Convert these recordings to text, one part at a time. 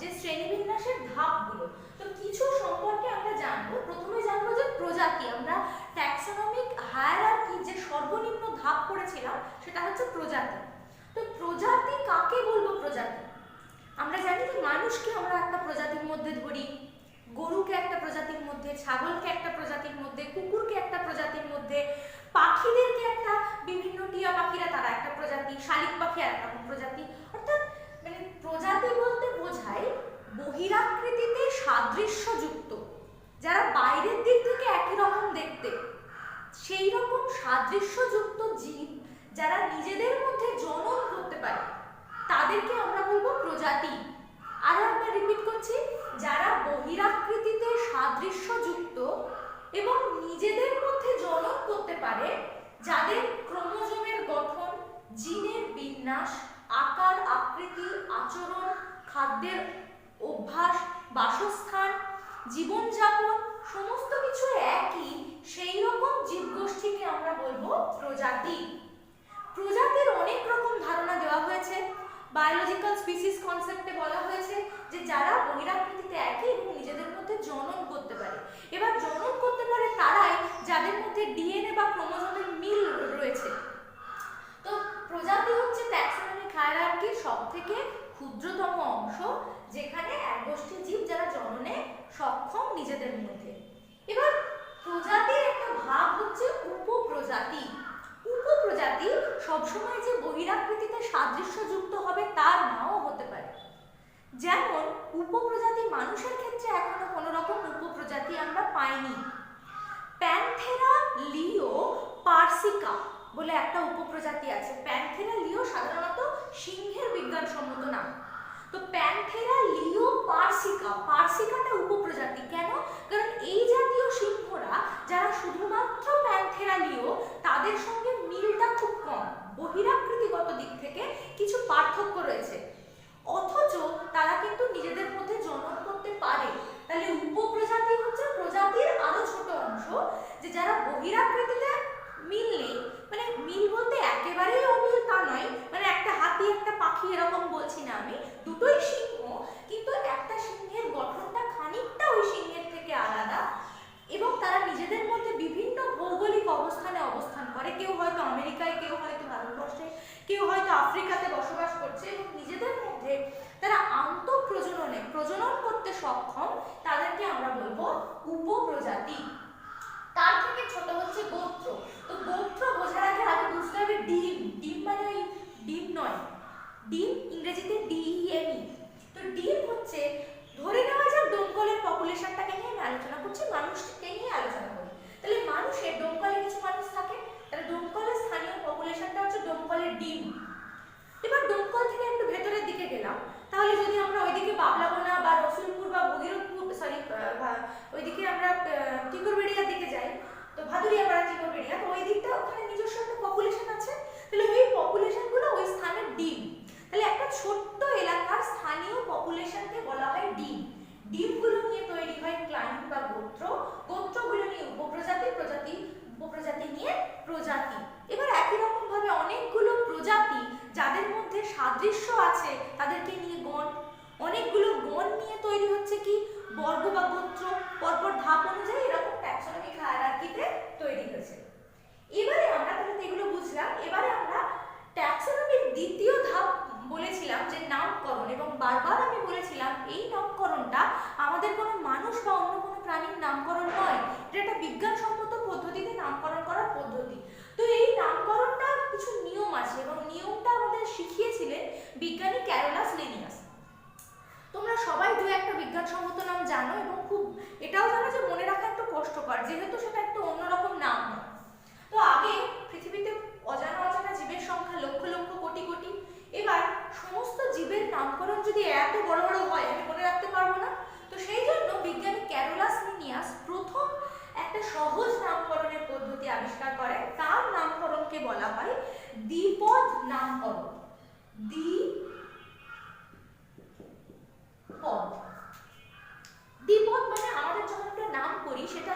যে শ্রেণীবিন্যাসের ধাপগুলো। তো কিছু সম্পর্কে আমরা জানবো। প্রথমে জানবো যে প্রজাতি। আমরা ট্যাক্সোনমিক হায়ারার্কি যে সর্বনিম্ন ধাপ পড়েছিলাম সেটা হচ্ছে প্রজাতি। তো প্রজাতি কাকে বলবো? প্রজাতি আমরা জানি যে মানুষকে আমরা একটা প্রজাতির মধ্যে ধরি, গরুকে একটা প্রজাতির মধ্যে, ছাগলকে একটা প্রজাতির মধ্যে, কুকুরকে একটা প্রজাতির মধ্যে, পাখিদেরকে একটা, বিভিন্ন টিয়া পাখিরা তারা একটা প্রজাতি, শালিক পাখি আর একটা প্রজাতি। অর্থাৎ মানে প্রজাতি বলতে বোঝায় বহিরাকৃতিতে সাদৃশ্যযুক্ত, যারা বাইরের দিক থেকে একই রকম দেখতে, সেই রকম সাদৃশ্যযুক্ত জীব যারা নিজেদের মধ্যে জনন করতে পারে তাদেরকে আমরা বলবো প্রজাতি। আরো একবার রিপিট করছি, যারা বহিরাকৃতিতে সাদৃশ্যযুক্ত এবং নিজেদের মধ্যে জনন করতে পারে, যাদের ক্রোমোজোমের গঠন, জিনের বিন্যাস, আকার আকৃতি, আচরণ, খাদ্যের অভ্যাস, বাসস্থান, জীবনযাপন সমস্ত কিছু একই, সেই রকম জীবগোষ্ঠীকে আমরা বলবো প্রজাতি। প্রজাতির অনেক রকম ধারণা দেওয়া হয়েছে। বায়োলজিক্যাল স্পিসিস কনসেপ্টে বলা হয়েছে যে যারা বহিরাকৃতিতে একই এবং নিজেদের মধ্যে জনন করতে পারে। এবার জনন করতে পারে তারাই যাদের মধ্যে ডিএনএ বা ক্রোমোজোমের মিল রয়েছে। তো প্রজাতি হচ্ছে ট্যাক্সোনমিক হায়ারার্কির সবথেকে ক্ষুদ্রতম অংশ, যেখানে এক গোষ্ঠী জীব যারা জননে সক্ষম নিজেদের মধ্যে। এবার প্রজাতির একটা ভাগ হচ্ছে উপপ্রজাতি। উপপ্রজাতি সবসময় যে বহিরাকৃতিতে সাদৃশ্যযুক্ত হবে তার নাও হতে পারে। যেমন উপপ্রজাতি মানুষের ক্ষেত্রে এখনো কোনো রকম উপপ্রজাতি আমরা পাইনি। প্যান্থেরা লিও পার্সিকা বলে একটা উপপ্রজাতি আছে। প্যান্থেরা লিও সাধারণত সিংহের বিজ্ঞানসম্মত নাম। তো প্যান্থেরা লিও পার্সিকা, পার্সিকাটা উপপ্রজাতি। কেন? কারণ এই জাতীয় সিংহরা যারা শুধুমাত্র প্যান্থেরা লিও, তাদের সঙ্গে মিলটা খুব কম, বহিরাকৃতিগত দিক থেকে কিছু পার্থক্য রয়েছে, অথচ তারা কিন্তু নিজেদের মধ্যে জনন করতে পারে। তাহলে উপপ্রজাতি হচ্ছে প্রজাতির আরো ছোট অংশ, যে যারা বহিরাকৃতিতে মিল নেই, মানে মিল বলতে একেবারেই অমিল তা নয়, মানে একটা হাতি একটা পাখি এরকম বলছি না আমি, দুটোই সিংহ, কিন্তু একটা সিংহের গঠনটা খানিকটা ওই সিংহের থেকে আলাদা, এবং তারা নিজেদের মধ্যে বিভিন্ন ভৌগোলিক অবস্থানে অবস্থান করে। কেউ হয়তো আমেরিকায়, কেউ হয়তো ভারতবর্ষে, কেউ হয়তো আফ্রিকাতে বসবাস করছে, এবং নিজেদের মধ্যে তারা আন্তঃপ্রজননে প্রজনন করতে সক্ষম, তাদেরকে আমরা বলবো উপপ্রজাতি। তার থেকে ছোট হচ্ছে গোত্র। তো গোত্র বোঝার আগে বুঝতে হবে ডিম। ডিম মানে ওই ডিম নয়, ডিম ইংরেজিতে ডিএমই। তো ডিম হচ্ছে, ধরে নেওয়া যাক ডোমকলের পপুলেশনটাকে নিয়ে আমি আলোচনা করছি, মানুষকে নিয়ে আলোচনা করি। তাহলে মানুষের, ডোমকলে কিছু মানুষ থাকে, তাহলে ডোমকলের স্থানীয় পপুলেশনটা হচ্ছে ডোমকলের ডিম। এবার ডোমকল থেকে একটু ভেতরের দিকে গেলাম, তাহলে যদি আমরা ওইদিকে বাবলাগোনা বা রসুলপুর বা ভগীরথপুর, ওইদিকে আমরা টিকরবেড়িয়ার দিকে যাই, তো ভাদুরিয়াপাড়া টিকরবেড়িয়া, তো ওই দিকটা ওখানে নিজস্ব একটা পপুলেশন আছে। তাহলে ওই পপুলেশনগুলো ওই স্থানের ডিম। তাহলে একটা ছোট্ট এলাকার স্থানীয় পপুলেশনকে বলা হয় ডিম। ডিমগুলো নিয়ে তৈরি হয় ক্লান বা গোত্র, গোত্রগুলো নিয়ে উপপ্রজাতি, প্রজাতি, উপপ্রজাতি নিয়ে প্রজাতি। এবার একই রকম ভাবে অনেকগুলো প্রজাতি যাদের মধ্যে সাদৃশ্য আছে তাদেরকে নিয়ে গণ, অনেকগুলো গণ নিয়ে তৈরি হচ্ছে কি বর্গ বা গোত্র, পরপর ধাপ অনুযায়ী এরকম ট্যাক্সোনমিক হায়ারার্কিতে তৈরি হয়েছে। এবারে আমরা তাহলে এগুলো বুঝলাম। এবারে আমরা ট্যাক্সোনমির দ্বিতীয় ধাপ বলেছিলাম যে নামকরণ, এবং বারবার আমি বলেছিলাম এই নামকরণটা আমাদের কোনো মানুষ বা অন্য কোনো প্রাণীর নামকরণ নয়, এটা একটা বিজ্ঞানসম্মত পদ্ধতিতে নামকরণ করার পদ্ধতি। তো এই নামকরণটা কিছু নিয়ম আছে, এবং নিয়মটা আমাদের শিখিয়েছিলেন বিজ্ঞানী ক্যারোলাস লিনিয়াস। তোমরা সবাই দু একটা বিজ্ঞানসম্মত নাম জানো, এবং খুব এটাও জানো যে মনে রাখা একটু কষ্টকর, যেহেতু সেটা একটু অন্যরকম নাম হয়। তো আগে পৃথিবীতে অজানা অজানা জীবের সংখ্যা লক্ষ লক্ষ কোটি কোটি। এবার সমস্ত জীবের নামকরণ যদি এত বড় বড় হয় আমি মনে রাখতে পারবো না। তো সেই জন্য বিজ্ঞানী ক্যারোলাস লিনিয়াস প্রথম একটা সহজ নামকরণের পদ্ধতি আবিষ্কার করেন। তার নামকরণকে বলা হয় দ্বিপদ নামকরণ। দ্বিপদ মানে আমাদের যখন একটা নাম করি, সেটা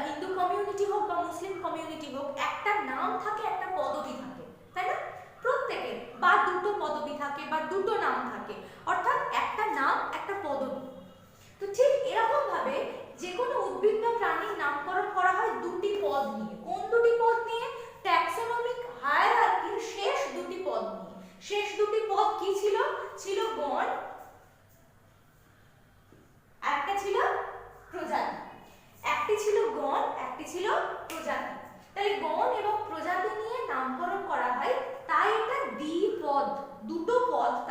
হিন্দু কমিউনিটি হোক বা মুসলিম কমিউনিটি হোক, একটা নাম থাকে, একটা পদবি থাকে, তাই না? প্রত্যেকের বা দুটো পদবি থাকে বা দুটো নাম থাকে, অর্থাৎ একটা নাম একটা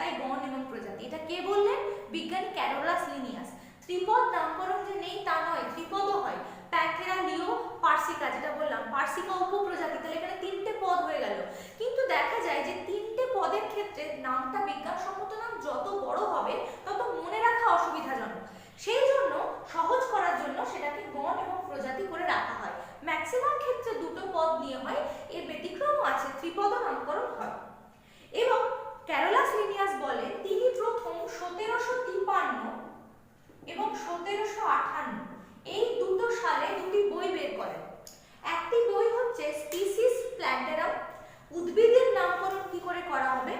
তাই গণ এবং প্রজাতি। এটা কে বললেন? বিজ্ঞানী ক্যারোলাস লিনিয়াস। ত্রিপদ নামকরণ যে নেই তা নয়, ত্রিপদও হয়। প্যান্থেরা, লিও, পার্সিকা, যেটা বললাম পার্সিকা উপপ্রজাতি, তাহলে এখানে 3টে পদ হয়ে গেল। কিন্তু দেখা যায় যে 3টে পদের ক্ষেত্রে নামটা বিজ্ঞানসম্মত নাম যত বড় হবে তত মনে রাখা অসুবিধাজনক। সেই জন্য সহজ করার জন্য সেটাকে গণ এবং প্রজাতি করে রাখা হয়। ম্যাক্সিমাম ক্ষেত্রে 2টো পদ নিয়ে হয়, এর ব্যতিক্রমও আছে, ত্রিপদ নামকরণ হয়। এবং ক্যারোলাস লিনিয়াস বলেন তিনি প্রথম 1753 এবং 1758 এই দুটো সালে দুটি বই বের করেন। একটি বই হচ্ছে স্পিসিস প্ল্যান্টারাম, উদ্ভিদের নামকরণ কি করে করা হবে,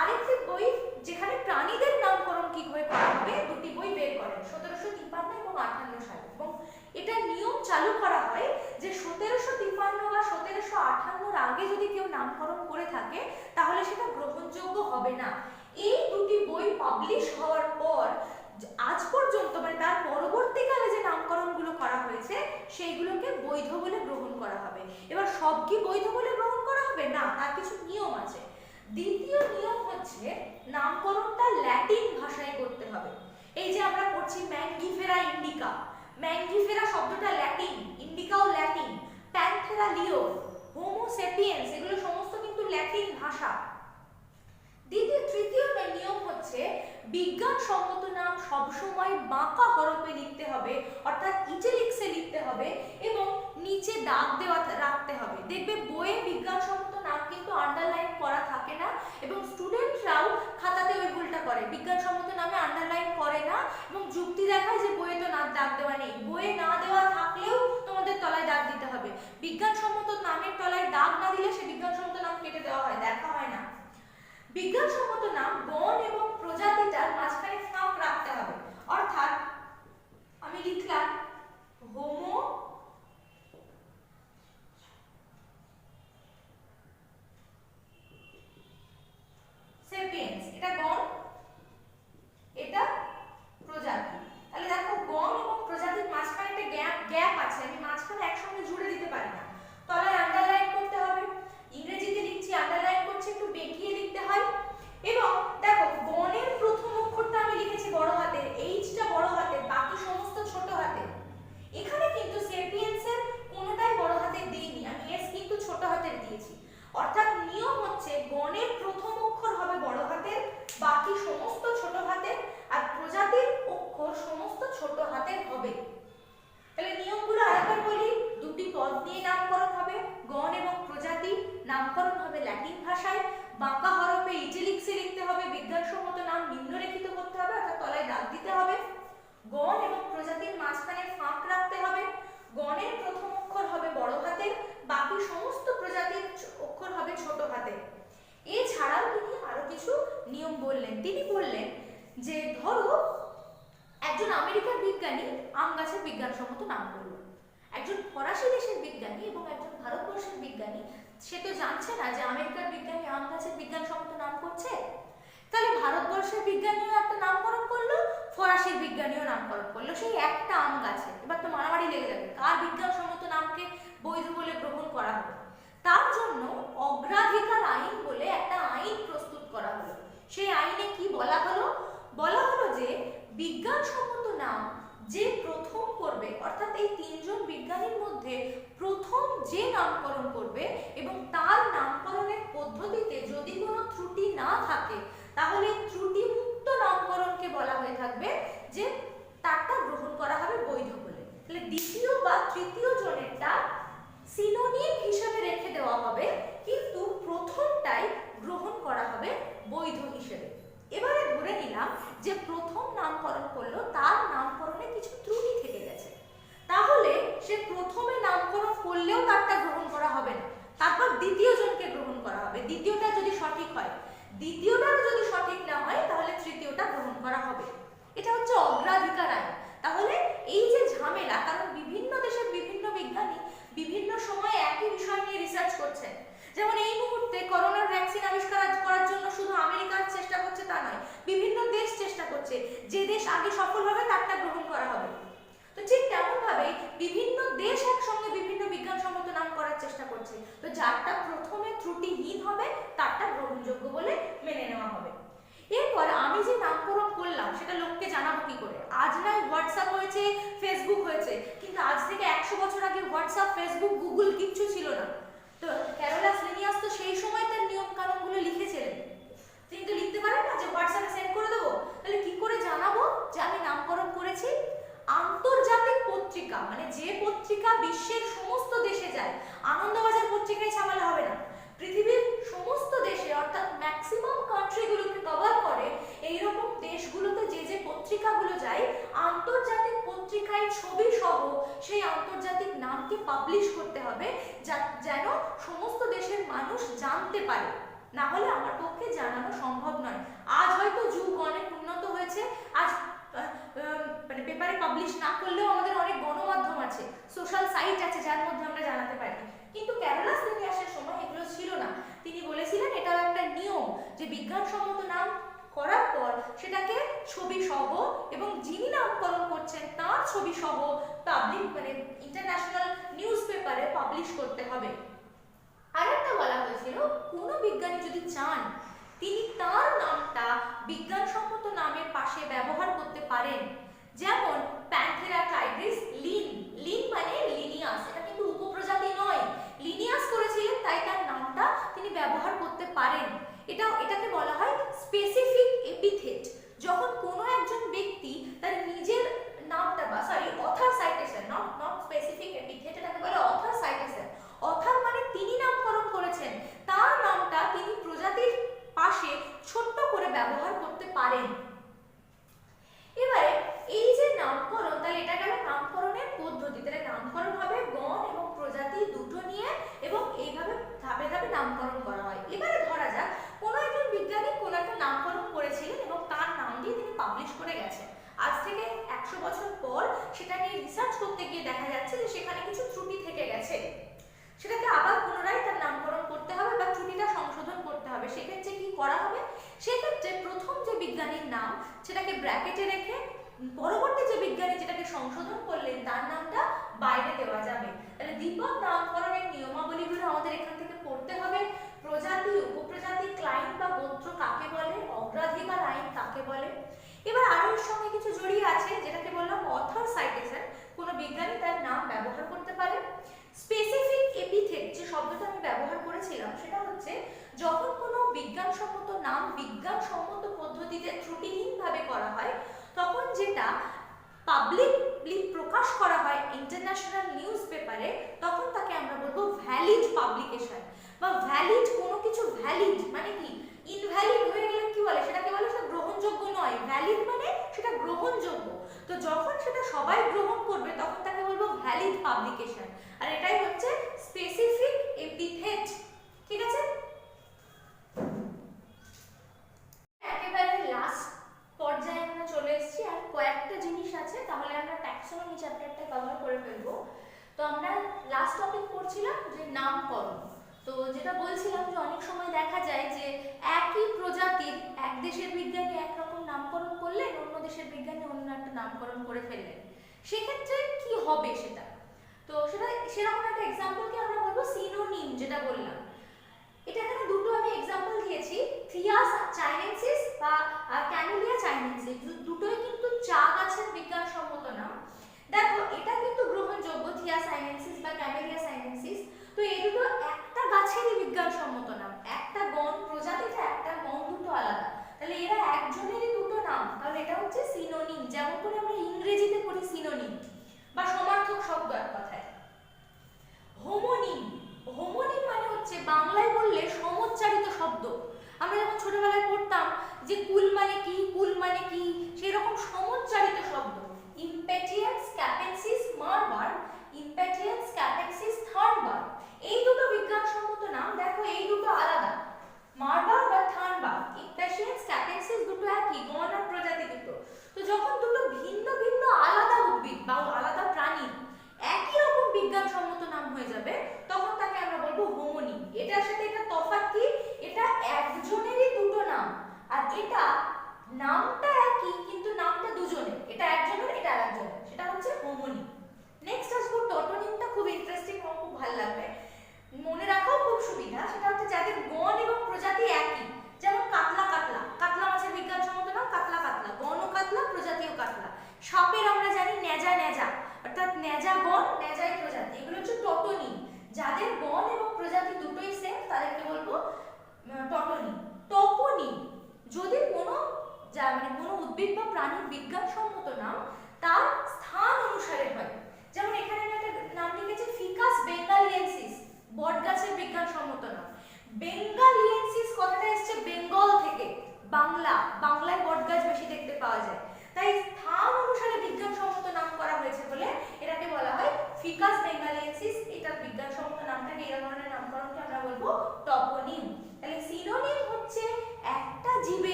আরেকটি বই যেখানে প্রাণীদের নামকরণ কি করে করা হবে, দুটি বই বের করেন 1753 এবং 58 সালে। এবং এটা নিয়ম চালু করা হয় যে 1753 বা 1758 আগে যদি কেউ নামকরণ করে থাকে তাহলে সেটা গ্রহণযোগ্য হবে না। এই দুটি বই পাবলিশ হওয়ার পর আজ পর্যন্ত মানে তার পরবর্তীকালে যে নামকরণগুলো করা হয়েছে সেইগুলোকে বৈধ বলে গ্রহণ করা হবে। এবার সব কি বৈধ বলে গ্রহণ করা হবে না, তার কিছু নিয়ম আছে। দ্বিতীয় নিয়ম হচ্ছে নামকরণটা ল্যাটিন ভাষায় করতে হবে। এই যে আমরা পড়ছি ম্যাঙ্গিফেরা ইন্ডিকা, ম্যাঙ্গিফেরা শব্দটা ল্যাটিন, ইন্ডিকাও ল্যাটিন, প্যান্থেরা, লিও, হোমো সেপিয়েন্স এগুলো সমস্ত কিন্তু ল্যাটিন ভাষা। তৃতীয় নিয়ম হচ্ছে বিজ্ঞানসম্মত নাম সবসময় বাঁকা হরফে লিখতে হবে, অর্থাৎ ইটালিক্সে লিখতে হবে এবং নিচে দাগ দেওয়া রাখতে হবে। দেখবে বইয়ে বিজ্ঞানসম্মত নাম কিন্তু আন্ডারলাইন করা থাকে না এবং স্টুডেন্টরাও খাতাতে ওই ভুলটা করে, বিজ্ঞানসম্মত নামে আন্ডারলাইন করে না এবং যুক্তি দেখায় যে বইয়ে তো দাগ দেওয়া নেই। বইয়ে না দেওয়া থাকলেও তোমাদের তলায় দাগ দিতে হবে। বিজ্ঞানসম্মত নামের তলায় দাগ না দিলে সে বিজ্ঞানসম্মত নাম কেটে দেওয়া হয়, দেখা হয় না। বিজ্ঞানসম্মত নাম গণ এবং প্রজাতিটার মাঝখানে ফাঁক রাখতে হবে, অর্থাৎ আমি লিখলাম হোমো সেপিয়েন্স, এটা গণ, এটা প্রজাতি। তাহলে দেখো গণ এবং প্রজাতির মাঝখানে একটা গ্যাপ আছে, আমি মাঝখানে একসঙ্গে জুড়ে দিতে পারি না, তলায় আন্ডারলাইন করতে হবে। ইংরেজিতে লিখছি আন্ডারলাইন করছি, একটু বেঁকিয়ে লিখতে হয়। এবং দেখো গণের প্রথম অক্ষরটা আমি লিখেছি বড় হাতের, এইচটা বড় হাতের, বাকি সমস্ত ছোট হাতের। এখানে কিন্তু সেপিয়েন্সের কোনোটাই বড় হাতের দিইনি, আমি এস কিন্তু ছোট হাতের দিয়েছি। অর্থাৎ নিয়ম হচ্ছে গণের প্রথম অক্ষর হবে বড় হাতের, বাকি সমস্ত ছোট হাতের, আর প্রজাতির অক্ষর সমস্ত ছোট হাতের হবে। তাহলে নিয়মগুলো আরেকবার বলি, দুটি পদ নিয়ে নামকরণ হবে, গণ এবং প্রজাতি, নামকরণ হবে ল্যাটিন ভাষায়, বাঁকা হরফে ইটালিক্সে লিখতে হবে, বিজ্ঞানসম্মত নাম নিম্নরেখিত করতে হবে অর্থাৎ তলায় দাগ দিতে হবে, গণ এবং প্রজাতির মাঝখানে ফাঁক রাখতে হবে, গণের প্রথম অক্ষর হবে বড় হাতের, বাকি সমস্ত প্রজাতির অক্ষর হবে ছোট হাতের। এছাড়াও তিনি আরো কিছু নিয়ম বললেন। তিনি বললেন যে ধরো একজন আমেরিকার বিজ্ঞানী আম গাছের বিজ্ঞানসম্মত নাম করল, একজন ফরাসি দেশের বিজ্ঞানী এবং একজন ভারতবর্ষের বিজ্ঞানী, সে তো জানছে না যে আমেরিকার বিজ্ঞানী আম গাছের বিজ্ঞানসম্মত নাম করছে। তাহলে ভারতবর্ষের বিজ্ঞানীও একটা নামকরণ করলো, ফরাসির বিজ্ঞানীও নামকরণ করলো সেই একটা আম গাছে। এবার তো মারামারি লেগে যাবে কার বিজ্ঞানসম্মত নামকে বৈধ বলে গ্রহণ করা হবে। তার জন্য অগ্রাধিকার আইন বলে একটা আইন প্রস্তুত করা হলো। সেই আইনে কি বলা হলো? বলা হলো যে বিজ্ঞানসম্মত নাম যে প্রথম করবে, অর্থাৎ এই তিনজন বিজ্ঞানীর মধ্যে প্রথম যে নামকরণ করবে এবং তার নামকরণের পদ্ধতিতে যদি কোনো ত্রুটি না থাকে তাহলে ত্রুটিমুক্ত নামকরণকে বলা হয়ে থাকবে যে তারটা গ্রহণ করা হবে বৈধ বলে। তাহলে দ্বিতীয় বা তৃতীয় জনেরটা সিনোনিম হিসেবে রেখে দেওয়া হবে, কিন্তু প্রথমটাই গ্রহণ করা হবে বৈধ হিসেবে। এবারে ধরে নিলাম যে প্রথম নামকরণ করলো তার নামকরণে কিছু ত্রুটি থেকে গেছে, তাহলে সে প্রথমে নামকরণ করলেও তারটা গ্রহণ করা হবে না, তারপর দ্বিতীয় জনকে গ্রহণ করা হবে। দ্বিতীয়টা যদি সঠিক হয়, দ্বিতীয়টা যদি সঠিক না হয় তাহলে তৃতীয়টা গ্রহণ করা হবে। এটা হচ্ছে অগ্রাধিকার আইন। তাহলে এই যে ঝামেলা, কারণ বিভিন্ন দেশের বিভিন্ন বিজ্ঞানী বিভিন্ন সময় একই বিষয় নিয়ে রিসার্চ করছেন, যেমন এই মুহূর্তে করোনার ভ্যাকসিন আবিষ্কার করার জন্য শুধু আমেরিকার চেষ্টা করছে তা নয়, বিভিন্ন দেশ চেষ্টা করছে, যে দেশ আগে সফল হবে তারটা গ্রহণ করা হবে। তো ঠিক তেমন ভাবে বিভিন্ন দেশ একসঙ্গে বিভিন্ন বিজ্ঞানসম্মত নাম করার চেষ্টা করছে, তো যারটা প্রথমে ত্রুটিহীন হবে তারটা গ্রহণযোগ্য বলে মেনে নেওয়া হবে। এরপর এরপর আমি যে নামকরণ করলাম সেটা লোককে জানাবো কি করে? আজ নয় হোয়াটসঅ্যাপ হয়েছে, ফেসবুক হয়েছে, কিন্তু আজ থেকে 100 বছর আগে হোয়াটসঅ্যাপ, ফেসবুক, গুগল কিচ্ছু ছিল না। তো ক্যারোলাস লিনিয়াস তো সেই সময় তার নিয়ম কানুনগুলো লিখেছিলেন। তিনি তো লিখতে পারেন না যে হোয়াটসঅ্যাপে সেন্ড করে দেবো। তাহলে কি করে জানাবো যে আমি নামকরণ করেছি? আন্তর্জাতিক পত্রিকা, মানে যে পত্রিকা বিশ্বের সমস্ত দেশে যায়, আনন্দবাজার পত্রিকায় ছাপালে হবে না, পৃথিবীর সমস্ত দেশে অর্থাৎ ম্যাক্সিমাম কান্ট্রিগুলোকে কভার করে এইরকম দেশগুলোতে যে যে পত্রিকাগুলো যায়, আন্তর্জাতিক পত্রিকায় ছবি সহ সেই আন্তর্জাতিক নামকে পাবলিশ করতে হবে, যেন সমস্ত দেশের মানুষ জানতে পারে। না হলে আমার পক্ষে জানানো সম্ভব নয়। আজ হয়তো যুগ অনেক উন্নত হয়েছে, আজ মানে পেপারে পাবলিশ না করলেও আমাদের অনেক গণমাধ্যম আছে, সোশ্যাল সাইট আছে যার মধ্যে আমরা জানাতে পারি, কিন্তু ক্যারোলাস লিনিয়াসের সময় এগুলো ছিল না। তিনি বলেছিলেন এটাও একটা নিয়ম যে বিজ্ঞানসম্মত নাম করার পর সেটাকে ছবি সহ এবং যিনি নামকরণ করছেন তার ছবি সহ পাবলিক মানে ইন্টারন্যাশনাল নিউজ পেপারে পাবলিশ করতে হবে। আরেকটা বলা হয়েছিল কোনো বিজ্ঞানী যদি চান তিনি তার নামটা বিজ্ঞানসম্মত নামের পাশে ব্যবহার করতে পারেন। যেমন প্যান্থেরা টাইগ্রিস, লিন, লিন মানে লিনিয়াস, এটা কিন্তু উপপ্রজাতি নয়, লিনিয়াস করেছিলেন তাই তার নামটা তিনি ব্যবহার করতে পারেন। এটাকে বলা হয় স্পেসিফিক এপিথেট। যখন কোনো একজন ব্যক্তি তার নিজের নামটা বা author citation, not specific epithet, এটাকে বলে অথর সাইটেশন। অথর মানে তিনি নামকরণ করেছেন, তার নামটা তিনি প্রজাতির পাশে ছোট্ট করে ব্যবহার করতে পারেন। এবারে এই যে নামকরণ, তাহলে এটা গেল নামকরণের পদ্ধতি। তাহলে নামকরণ হবে গণ এবং প্রজাতি দুটো নিয়ে এবং এইভাবে ধাপে ধাপে নামকরণ করা হয়। এবারে ধরা যাক কোনো একজন বিজ্ঞানী কোনো একটা নামকরণ করেছিলেন এবং তার নাম দিয়ে তিনি পাবলিশ করে গেছেন। আজ থেকে 100 বছর পর সেটা নিয়ে রিসার্চ করতে গিয়ে দেখা যাচ্ছে যে সেখানে কিছু ত্রুটি থেকে গেছে, সেটাকে আবার পুনরায় তার নামকরণ করতে হবে বা ত্রুটিটা সংশোধন করতে হবে। সেক্ষেত্রে কি করা হবে? সেক্ষেত্রে প্রথম যে বিজ্ঞানীর নাম সেটাকে ব্র্যাকেটে রেখে পরবর্তী যে বিজ্ঞানী যেটাকে সংশোধন করলেন তার নামটা বাইরে দেওয়া যাবে। তাহলে দ্বিপদ নামকরণের নিয়মাবলীগুলো আমাদের এখান থেকে পড়তে হবে। প্রজাতি, উপপ্রজাতি, ক্লাইন্ট বা গোত্র কাকে বলে, অগ্রাধিকার আইন কাকে বলে। এবার আরো এর সঙ্গে কিছু জড়িয়ে আছে যেটাকে বললাম অথর সাইটেশন, কোনো বিজ্ঞানী তার নাম ব্যবহার করতে পারে। স্পেসিফিক এপিথেট যে শব্দটা আমি ব্যবহার করেছিলাম সেটা হচ্ছে যখন কোনো বিজ্ঞানসম্মত নাম বিজ্ঞানসম্মত পদ্ধতিতে ত্রুটিহীনভাবে করা হয় তখন যেটা পাবলিকলি প্রকাশ করা হয় ইন্টারন্যাশনাল নিউজ পেপারে, তখন তাকে আমরা বলবো ভ্যালিড পাবলিকেশন বা ভ্যালিড। কোনো কিছু ভ্যালিড মানে কি, ইনভ্যালিড হয়ে গেলে কি বলে সেটাকে বলে সেটা গ্রহণযোগ্য নয়, ভ্যালিড মানে সেটা গ্রহণযোগ্য। তো যখন সেটা সবাই গ্রহণ করবে তখন তাকে বলবো ভ্যালিড পাবলিকেশন, আর এটাই হচ্ছে স্পেসিফিক এপিথেট। ঠিক আছে, একেবারে লাস্ট পর্যায়ে আমরা চলে এসেছি, আর কয়েকটা জিনিস আছে তাহলে আমরা ট্যাক্সোনমি চ্যাপ্টারটা কভার করে ফেলবো। তো আমরা লাস্ট টপিক পড়ছিলাম যে নামকরণ। তো যেটা বলছিলাম যে অনেক সময় দেখা যায় যে একই প্রজাতির এক দেশের বিজ্ঞানী একরকম নামকরণ করলেন, অন্য দেশের বিজ্ঞানী অন্য একটা নামকরণ করে ফেললেন, সেক্ষেত্রে কি হবে সেটা। তো সেটা সেরকম একটা এক্সাম্পলকে আমরা বলবো সিনোনিম, যেটা বললাম। এটা এখানে দুটো আমি এক্সাম্পল দিয়েছি, থিয়াস চাইনেন্সিস বা ক্যামেলিয়া চাইনেন্সিস, দুটোই কিন্তু চা গাছের বিজ্ঞানসম্মত নাম। দেখো এটা কিন্তু গ্রহণযোগ্য, থিয়াস চাইনেন্সিস বা ক্যামেলিয়া চাইনেন্সিস। তো এই দুটো একটা গাছেরই বিজ্ঞানসম্মত নাম, একটা গণ প্রজাতিটা একটা গণ, দুটো আলাদা, তাহলে এরা একজনেরই দুটো নাম, তাহলে এটা হচ্ছে সিনোনিম। যেমন করে আমরা ইংরেজিতে পড়ি সিনোনিম বা সমার্থক শব্দ এক কথায়। হোমোনিম, হোমোনিম মানে হচ্ছে বাংলায় বললে সমোচ্চারিত শব্দ। আমরা যখন ছোটবেলায় পড়তাম যে কুল মানে কি, কুল মানে কি, সেই রকম সমোচ্চারিত শব্দ। ইম্পেটিয়েন্স ক্যাপেন্সিস মারবার, ইম্পেটিয়েন্স ক্যাপেন্সিস থার্নবার্গ, এই দুটো বিজ্ঞানসম্মত নাম। দেখো এই দুটো আলাদা, মারবার বা থার্নবার্গ, ইম্পেটিয়েন্স ক্যাপেন্সিস দুটো একই, গণ আর প্রজাতি দুটো। তো যখন দুটো ভিন্ন ভিন্ন আলাদা উদ্ভিদ বা আলাদা প্রাণী একই রকম বিজ্ঞানসম্মত নাম হয়ে যাবে তখন তাকে আমরা বলবো হোমোনিম। এটার সাথে এটা তফাৎ কি, এটা একজনেরই দুটো নাম, আর এটা নামটা একই কিন্তু নামটা দুজনের, এটা একজনের এটা আরেকজনের, সেটা হচ্ছে হোমোনিম। নেক্সট আসবো টটোনিমটা, খুব ইন্টারেস্টিং এবং খুব ভালো লাগবে, মনে রাখাও খুব সুবিধা। সেটা হচ্ছে যাদের গণ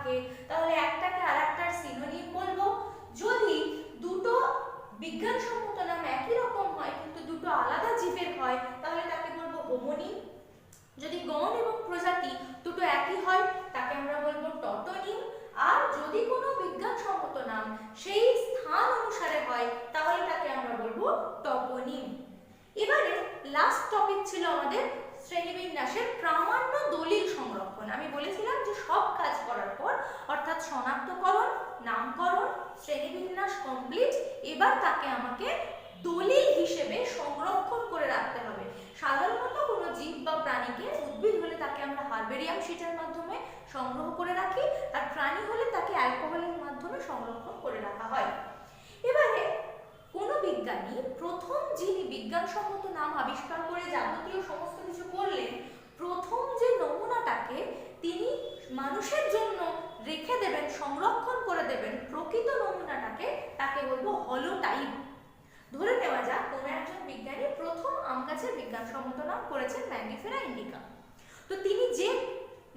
থাকে তাহলে একটাকে আরেকটার সিনোনিম বলবো। যদি দুটো বিজ্ঞানসম্মত নাম একই রকম হয় কিন্তু দুটো আলাদা জীবের হয় তাহলে তাকে বলবো হোমোনিম। যদি গণ এবং প্রজাতি দুটো একই হয় তাকে আমরা বলবো টটোনিম। আর যদি কোনো বিজ্ঞানসম্মত নাম সেই স্থান অনুসারে হয় তাহলে তাকে আমরা বলবো টপোনিম। এবারে লাস্ট টপিক ছিল আমাদের শ্রেণীবিন্যাসের প্রামাণ্য দলিল সংরক্ষণ। আমি বলেছিলাম যে সব কাজ করার পর অর্থাৎ শনাক্তকরণ, নামকরণ, শ্রেণীবিন্যাস কমপ্লিট, এবার তাকে আমাকে দলিল হিসেবে সংরক্ষণ করে রাখতে হবে। সাধারণত কোনো জীব বা প্রাণীকে, উদ্ভিদ হলে তাকে আমরা হার্বেরিয়াম শীটের মাধ্যমে সংগ্রহ করে রাখি, আর প্রাণী হলে তাকে অ্যালকোহলের মাধ্যমে সংরক্ষণ করে রাখা হয়। এবারে কোনো বিজ্ঞানী প্রথম যিনি বিজ্ঞানসম্মত নাম আবিষ্কার করে যাবতীয় সমস্ত কিছু করলেন, প্রথম যে নমুনাটাকে তিনি মানুষের জন্য রেখে দেবেন, সংরক্ষণ করে দেবেন, প্রকৃত নমুনাটাকে, তাকে বলবো হলোটাইপ। ধরে নেওয়া যাক কোনো একজন বিজ্ঞানী প্রথম আম গাছের বিজ্ঞানসম্মত নাম করেছেন ম্যাঙ্গিফেরা ইন্ডিকা। তো তিনি যে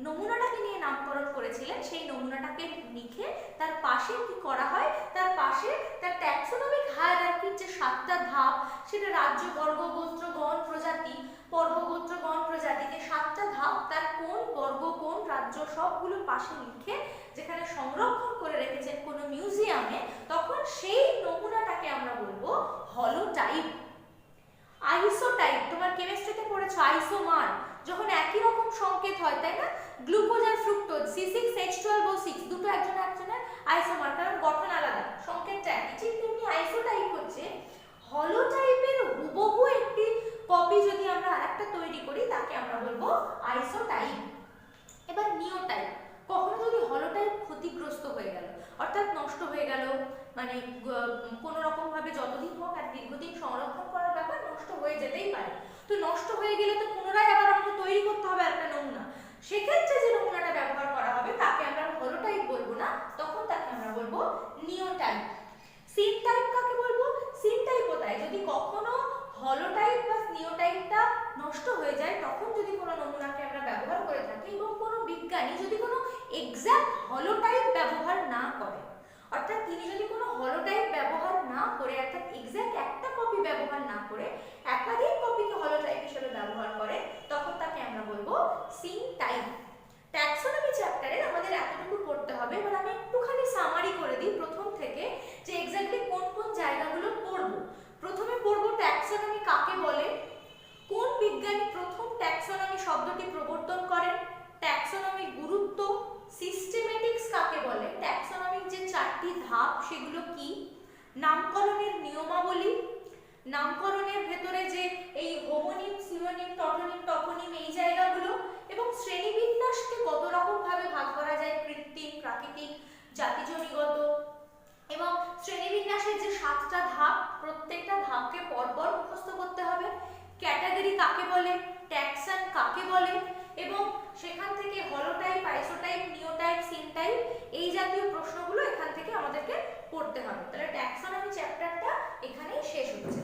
নমুনাটাকে নিয়ে নামকরণ করেছিলেন সেই নমুনাটাকে লিখে তার পাশে কি করা হয়, তার পাশে তার ট্যাক্সোনমিক হায়ারার্কির যে 7টা ধাপ, সেটা রাজ্য, বর্গ, গোত্র, গণ, প্রজাতি, পর্ব, গোত্র, গণ, প্রজাতি, যে 7টা ধাপ, তার কোন বর্গ, কোন রাজ্য, সবগুলো পাশে লিখে যেখানে সংরক্ষণ করে রেখেছেন কোনো মিউজিয়ামে, তখন সেই নমুনাটাকে আমরা বলবো হলোটাইপ। আইসোটাইপ তোমার কেমিস্ট্রিতে পড়েছো, আইসোমার, যখন একই রকম সংকেত হয়, তাই না, গ্লুকোজ আর ফ্রুক্টোজ C6H12O6 দুটো একজন একজনের আইসোমার, কারণ গঠন আলাদা, সংকেতটা একই। ঠিক তেমনি আইসোটাইপ হচ্ছে হলোটাইপের হুবহু একটি কপি যদি আমরা আরেকটা তৈরি করি তাকে আমরা বলবো আইসোটাইপ। এবার নিওটাইপ, কখনো যদি হলোটাইপ ক্ষতিগ্রস্ত হয়ে গেল, অর্থাৎ নষ্ট হয়ে গেল, মানে কোনো রকম ভাবে যতদিন হোক আর দীর্ঘদিন সংরক্ষণ করার ব্যাপার, নষ্ট হয়ে যেতেই পারে। তো নষ্ট হয়ে গেলে তো পুনরায় আবার আমাকে তৈরি করতে হবে একটা নমুনা, সেক্ষেত্রে যে নমুনাটা ব্যবহার করা হবে তাকে আমরা হলোটাইপ বলবো না, তখন তাকে আমরা বলবো নিওটাইপ। সিনটাইপ কাকে বলবো? সিনটাইপও তাই, যদি কখনো হলোটাইপ বা নিওটাইপটা নষ্ট হয়ে যায় তখন যদি কোনো নমুনাকে আমরা ব্যবহার করে থাকি এবং কোনো বিজ্ঞানী যদি কোনো এক্সাক্ট হলোটাইপ ব্যবহার না করে, অর্থাৎ তিনি যদি কোনো হলোটাইপ ব্যবহার না করে, অর্থাৎ এক্সাক্ট একটা কপি ব্যবহার না করে একাধিক কপিকে হলোটাইপ হিসেবে ব্যবহার করে, তখন তাকে আমরা বলবো সিনটাইপ। ট্যাক্সোনমি চ্যাপ্টারে আমাদের এতটুকু পড়তে হবে। এবার আমি একটুখানি সামারি করে দিই প্রথম থেকে, যে এক্স্যাক্টলি কোন কোন জায়গাগুলো পড়ব। প্রথমে পড়ব ট্যাক্সোনমি কাকে বলে, কোন বিজ্ঞানী প্রথম ট্যাক্সোনমি শব্দটি প্রবর্তন করেন, ট্যাক্সোনমির গুরুত্ব, সিস্টেমেটিক্স কাকে বলে, ট্যাক্সোনমিক যে 4টি ধাপ সেগুলো কি, নামকরণের নিয়মাবলী, নামকরণের ভেতরে যে এই হোমোনিম, সিনোনিম, টটোনিম, টপোনিম এই জায়গাগুলো, এবং শ্রেণীবিন্যাসকে কত রকম ভাবে ভাগ করা যায়, কৃত্রিম, প্রাকৃতিক, জাতিজনিগত, এবং শ্রেণীবিন্যাসের যে 7টা ধাপ, প্রত্যেকটা ধাপকে পরপর মুখস্থ করতে হবে, ক্যাটাগরি কাকে বলে, ট্যাক্সন কাকে বলে, এবং সেখান থেকে হলোটাইপ, আইসোটাইপ, নিওটাইপ, সিনটাইপ এই জাতীয় প্রশ্নগুলো এখান থেকে আমাদেরকে পড়তে হবে। তাহলে ট্যাক্সোনমি চ্যাপ্টারটা এখানেই শেষ হচ্ছে।